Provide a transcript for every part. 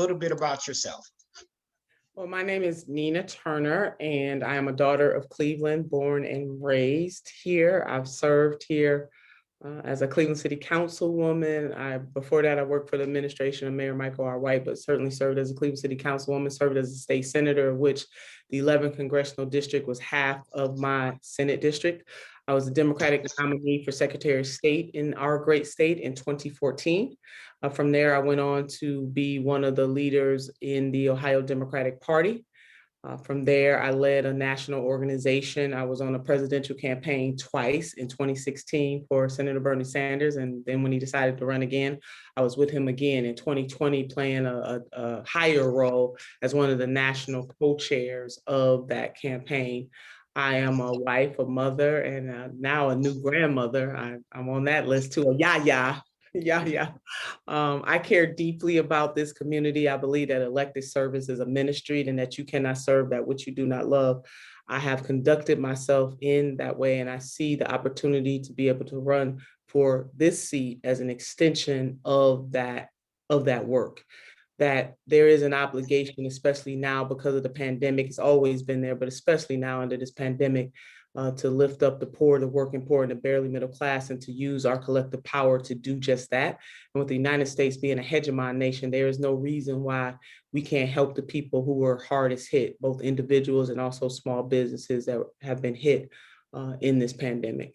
little bit about yourself. Well, my name is Nina Turner, and I am a daughter of Cleveland, born and raised here. I've served here as a Cleveland City Councilwoman. Before that, I worked for the administration of Mayor Michael R. White, but certainly served as a Cleveland City Councilwoman, served as a state senator, of which the 11th Congressional District was half of my Senate district. I was a Democratic nominee for Secretary of State in our great state in 2014. From there, I went on to be one of the leaders in the Ohio Democratic Party. From there, I led a national organization. I was on a presidential campaign twice in 2016 for Senator Bernie Sanders. And then when he decided to run again, I was with him again in 2020, playing a higher role as one of the national co-chairs of that campaign. I am a wife, a mother, and now a new grandmother. I'm on that list too, a yaya. Yeah. I care deeply about this community. I believe that elected service is a ministry and that you cannot serve that which you do not love. I have conducted myself in that way, and I see the opportunity to be able to run for this seat as an extension of that work. That there is an obligation, especially now because of the pandemic. It's always been there, but especially now under this pandemic, to lift up the poor, the working poor, and the barely middle class, and to use our collective power to do just that. And with the United States being a hegemon nation, there is no reason why we can't help the people who were hardest hit, both individuals and also small businesses that have been hit in this pandemic.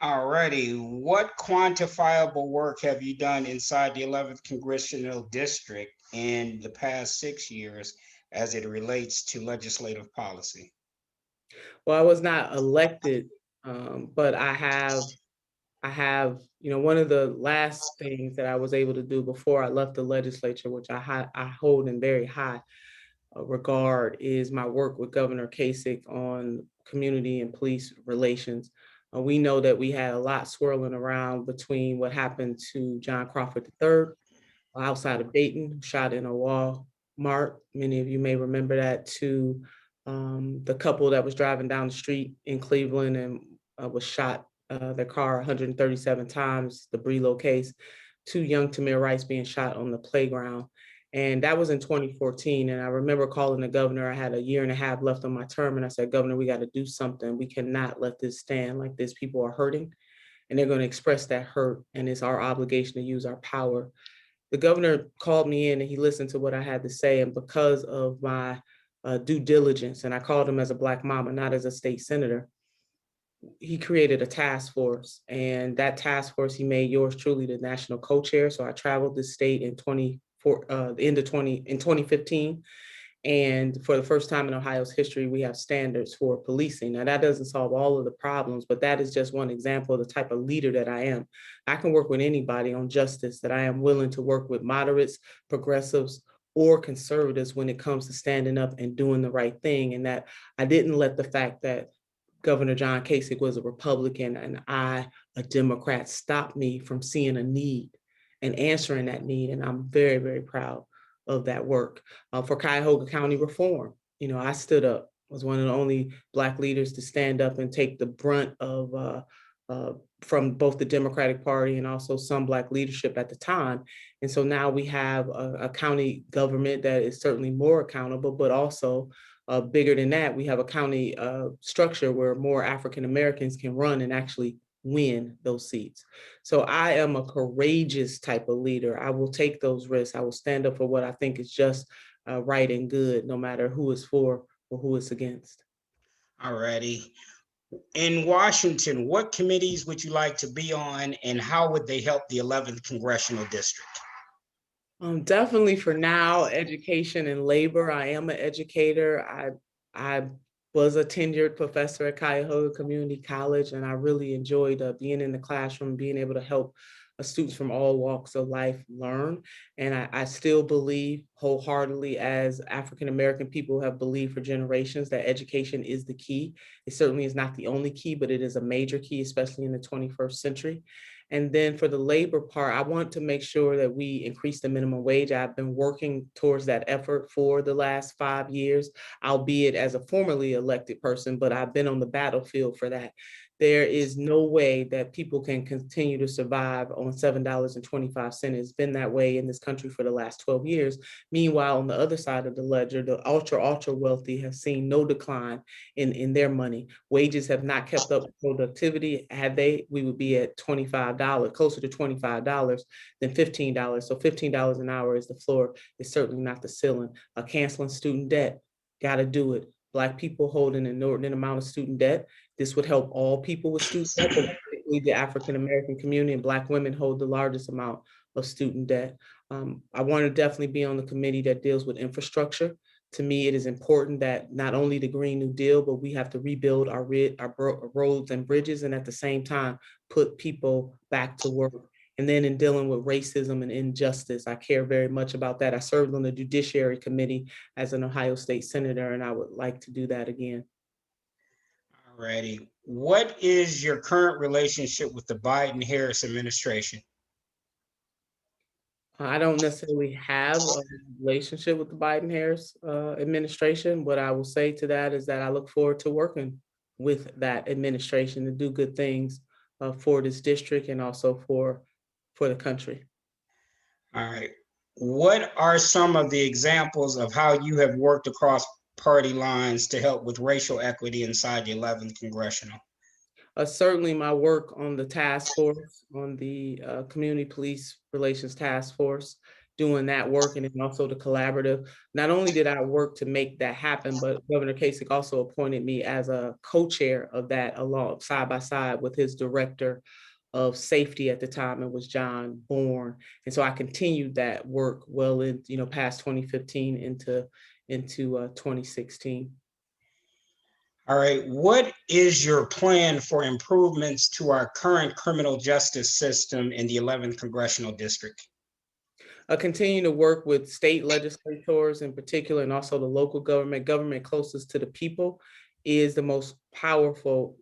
All righty. What quantifiable work have you done inside the 11th Congressional District in the past 6 years as it relates to legislative policy? Well, I was not elected, but I have, one of the last things that I was able to do before I left the legislature, which I hold in very high regard, is my work with Governor Kasich on community and police relations. We know that we had a lot swirling around between what happened to John Crawford III outside of Dayton, shot in a Walmart. Many of you may remember that, to the couple that was driving down the street in Cleveland and was shot, their car 137 times, the Brelo case, to young Tamir Rice being shot on the playground. And that was in 2014. And I remember calling the governor. I had a year and a half left on my term. And I said, Governor, we got to do something. We cannot let this stand like this. People are hurting and they're going to express that hurt. And it's our obligation to use our power. The governor called me in and he listened to what I had to say. And because of my due diligence, and I called him as a Black mama, not as a state senator, he created a task force. And that task force, he made yours truly the national co-chair. So I traveled the state in 2015. And for the first time in Ohio's history, we have standards for policing. Now, that doesn't solve all of the problems, but that is just one example of the type of leader that I am. I can work with anybody on justice, that I am willing to work with moderates, progressives, or conservatives when it comes to standing up and doing the right thing. And that I didn't let the fact that Governor John Kasich was a Republican and I, a Democrat, stop me from seeing a need and answering that need. And I'm very, very proud of that work. For Cuyahoga County reform, I stood up, was one of the only Black leaders to stand up and take the brunt of from both the Democratic Party and also some Black leadership at the time. And so now we have a county government that is certainly more accountable, but also bigger than that, we have a county structure where more African Americans can run and actually win those seats. So I am a courageous type of leader. I will take those risks. I will stand up for what I think is just right and good, no matter who is for or who is against. All righty. In Washington, what committees would you like to be on and how would they help the 11th Congressional District? Definitely for now, education and labor. I am an educator. I was a tenured professor at Cuyahoga Community College, and I really enjoyed being in the classroom, being able to help students from all walks of life learn. And I still believe wholeheartedly, as African-American people have believed for generations, that education is the key. It certainly is not the only key, but it is a major key, especially in the 21st century. And then for the labor part, I want to make sure that we increase the minimum wage. I've been working towards that effort for the last 5 years, albeit as a formerly elected person, but I've been on the battlefield for that. there is no way that people can continue to survive on $7.25. It's been that way in this country for the last 12 years. Meanwhile, on the other side of the ledger, the ultra wealthy have seen no decline in their money. Wages have not kept up with productivity. Had they, we would be at $25, closer to $25 than $15. So $15 an hour is the floor, is certainly not the ceiling. Canceling student debt, got to do it. Black people hold an inordinate amount of student debt. This would help all people with student debt, but particularly the African-American community, and Black women hold the largest amount of student debt. I want to definitely be on the committee that deals with infrastructure. To me, it is important that not only the Green New Deal, but we have to rebuild our roads and bridges, and at the same time, put people back to work. And then in dealing with racism and injustice, I care very much about that. I served on the Judiciary Committee as an Ohio State Senator, and I would like to do that again. Alrighty. What is your current relationship with the Biden-Harris administration? I don't necessarily have a relationship with the Biden-Harris administration. What I will say to that is that I look forward to working with that administration to do good things for this district and also for the country. All right. What are some of the examples of how you have worked across party lines to help with racial equity inside the 11th Congressional? Certainly my work on the task force, on the Community Police Relations Task Force, doing that work, and then also the collaborative. Not only did I work to make that happen, but Governor Kasich also appointed me as a co-chair of that, along side by side with his director of safety at the time. It was John Bourne. And so I continued that work well in, past 2015 into 2016. All right. What is your plan for improvements to our current criminal justice system in the 11th Congressional District? Continue to work with state legislators in particular, and also the local government closest to the people is the most powerful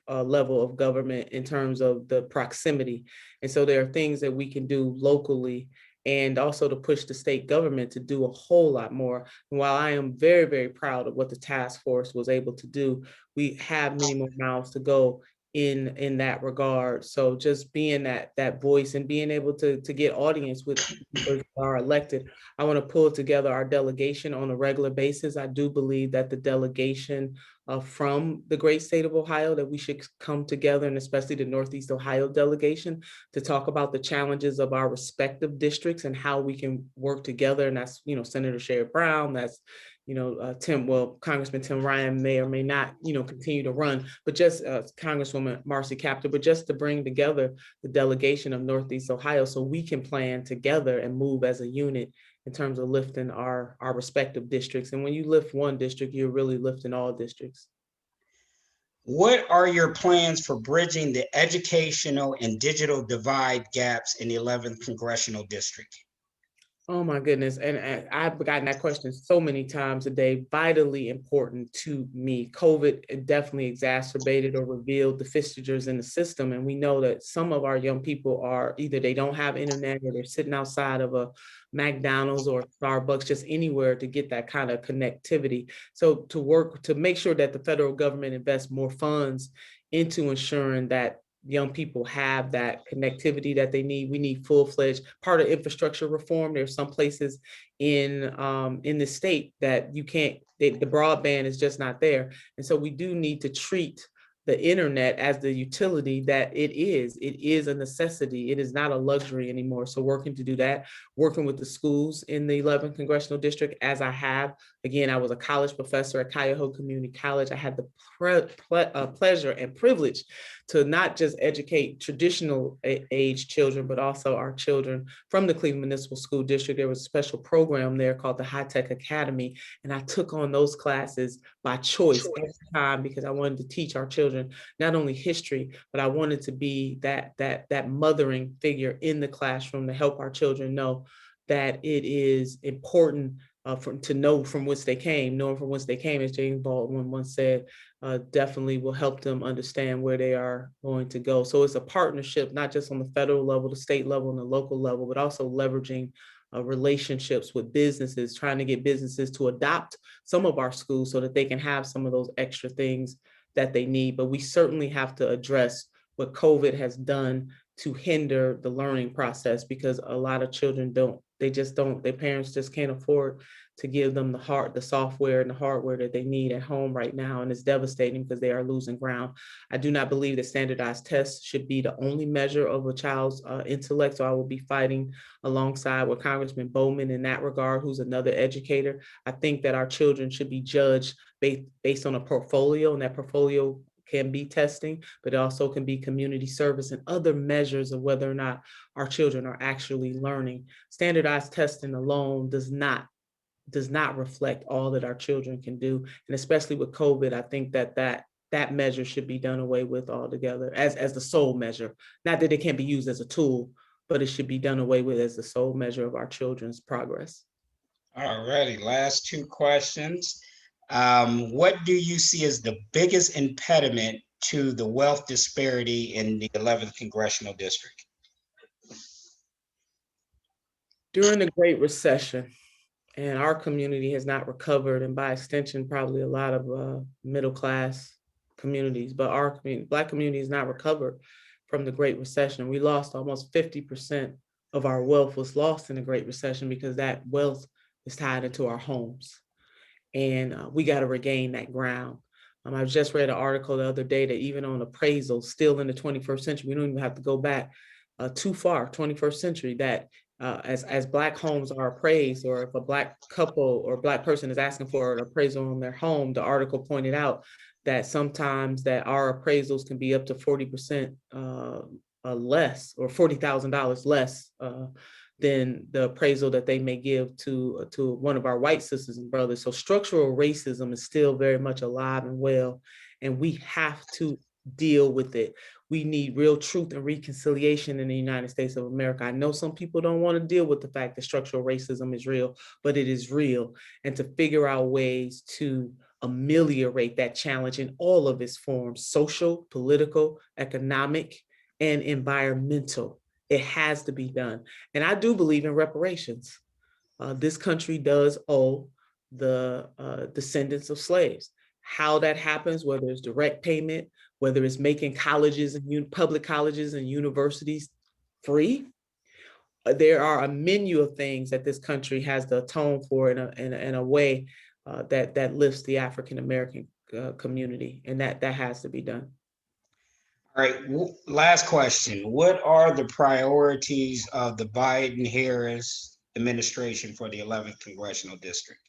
level of government in terms of the proximity. And so there are things that we can do locally and also to push the state government to do a whole lot more. And while I am very, very proud of what the task force was able to do, we have many more miles to go in that regard. So just being that voice and being able to get audience with people who are elected. I want to pull together our delegation on a regular basis. I do believe that the delegation from the great state of Ohio, that we should come together, and especially the Northeast Ohio delegation, to talk about the challenges of our respective districts and how we can work together. And that's, Senator Sherrod Brown, that's Congressman Tim Ryan may or may not, continue to run, but just Congresswoman Marcy Kaptur, but just to bring together the delegation of Northeast Ohio so we can plan together and move as a unit in terms of lifting our respective districts. And when you lift one district, you're really lifting all districts. What are your plans for bridging the educational and digital divide gaps in the 11th Congressional District? Oh my goodness. And I've gotten that question so many times a day. Vitally important to me. COVID definitely exacerbated or revealed the fissures in the system. And we know that some of our young people are either they don't have internet or they're sitting outside of a McDonald's or Starbucks, just anywhere to get that kind of connectivity. So to work to make sure that the federal government invests more funds into ensuring that young people have that connectivity that they need. We need full-fledged part of infrastructure reform. There's some places in the state that you can't, the broadband is just not there. And so we do need to treat the internet as the utility that it is. It is a necessity. It is not a luxury anymore. So working to do that, working with the schools in the 11th Congressional District, as I have. Again, I was a college professor at Cuyahoga Community College. I had the pleasure and privilege to not just educate traditional age children, but also our children from the Cleveland Municipal School District. There was a special program there called the High Tech Academy. And I took on those classes by choice every time because I wanted to teach our children not only history, but I wanted to be that mothering figure in the classroom to help our children know that it is important to know from whence they came. Knowing from whence they came, as James Baldwin once said, definitely will help them understand where they are going to go. So it's a partnership, not just on the federal level, the state level, and the local level, but also leveraging relationships with businesses, trying to get businesses to adopt some of our schools so that they can have some of those extra things that they need. But we certainly have to address what COVID has done to hinder the learning process, because a lot of children their parents just can't afford to give them the software and the hardware that they need at home right now. And it's devastating because they are losing ground. I do not believe that standardized tests should be the only measure of a child's intellect. So I will be fighting alongside with Congressman Bowman in that regard, who's another educator. I think that our children should be judged based on a portfolio, and that portfolio can be testing, but it also can be community service and other measures of whether or not our children are actually learning. Standardized testing alone does not reflect all that our children can do. And especially with COVID, I think that measure should be done away with altogether as the sole measure. Not that it can't be used as a tool, but it should be done away with as the sole measure of our children's progress. All righty, last two questions. What do you see as the biggest impediment to the wealth disparity in the 11th Congressional District? During the Great Recession, and our community has not recovered, and by extension, probably a lot of middle class communities, but our community, Black community, has not recovered from the Great Recession. We lost almost 50% of our wealth was lost in the Great Recession because that wealth is tied into our homes. And we got to regain that ground. I just read an article the other day that even on appraisal, still in the 21st century, we don't even have to go back too far, 21st century, that as Black homes are appraised, or if a Black couple or Black person is asking for an appraisal on their home, the article pointed out that sometimes that our appraisals can be up to 40% less, or $40,000 less than the appraisal that they may give to one of our white sisters and brothers. So structural racism is still very much alive and well, and we have to deal with it. We need real truth and reconciliation in the United States of America. I know some people don't want to deal with the fact that structural racism is real, but it is real. And to figure out ways to ameliorate that challenge in all of its forms: social, political, economic, and environmental. It has to be done. And I do believe in reparations. This country does owe the descendants of slaves. How that happens, whether it's direct payment, whether it's making colleges and public colleges and universities free, there are a menu of things that this country has to atone for in a way that lifts the African American community, and that has to be done. All right, last question. What are the priorities of the Biden-Harris administration for the 11th Congressional District?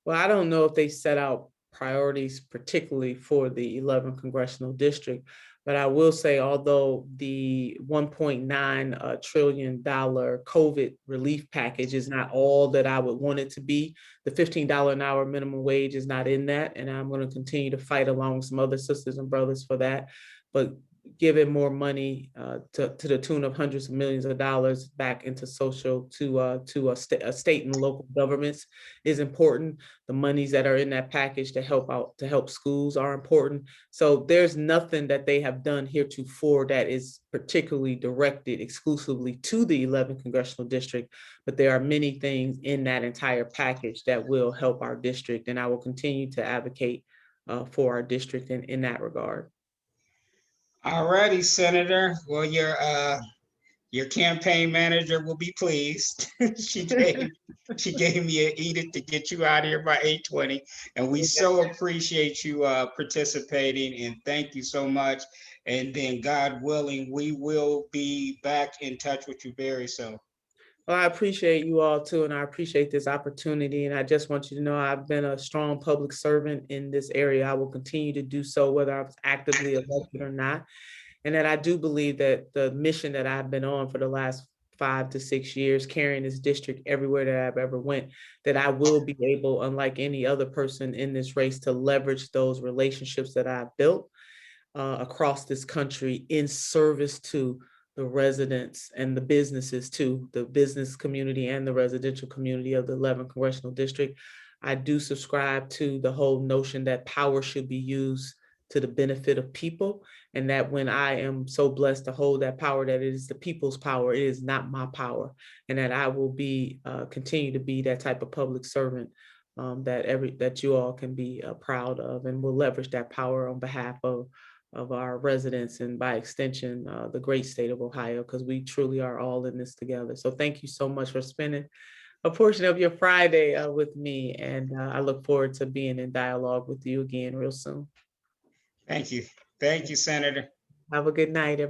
Well, I don't know if they set out priorities particularly for the 11th Congressional District, but I will say, although the $1.9 trillion COVID relief package is not all that I would want it to be, the $15 an hour minimum wage is not in that, and I'm going to continue to fight along with some other sisters and brothers for that. But giving more money to the tune of hundreds of millions of dollars back into social to state and local governments is important. The monies that are in that package to help schools are important. So there's nothing that they have done heretofore that is particularly directed exclusively to the 11th Congressional District, but there are many things in that entire package that will help our district, and I will continue to advocate for our district in that regard. All righty, Senator. Well, your campaign manager will be pleased. she gave me an edict to get you out of here by 8:20, and we so appreciate you participating, and thank you so much. And then, God willing, we will be back in touch with you very soon. Well, I appreciate you all too, and I appreciate this opportunity. And I just want you to know I've been a strong public servant in this area. I will continue to do so, whether I was actively elected or not. And that I do believe that the mission that I've been on for the last 5 to 6 years, carrying this district everywhere that I've ever went, that I will be able, unlike any other person in this race, to leverage those relationships that I've built across this country in service to the residents and the businesses too, the business community and the residential community of the 11th Congressional District. I do subscribe to the whole notion that power should be used to the benefit of people, and that when I am so blessed to hold that power, that it is the people's power, it is not my power, and that I will be continue to be that type of public servant that you all can be proud of, and we'll leverage that power on behalf of our residents and by extension, the great state of Ohio, because we truly are all in this together. So thank you so much for spending a portion of your Friday with me, and I look forward to being in dialogue with you again real soon. Thank you. Thank you, Senator. Have a good night, everyone.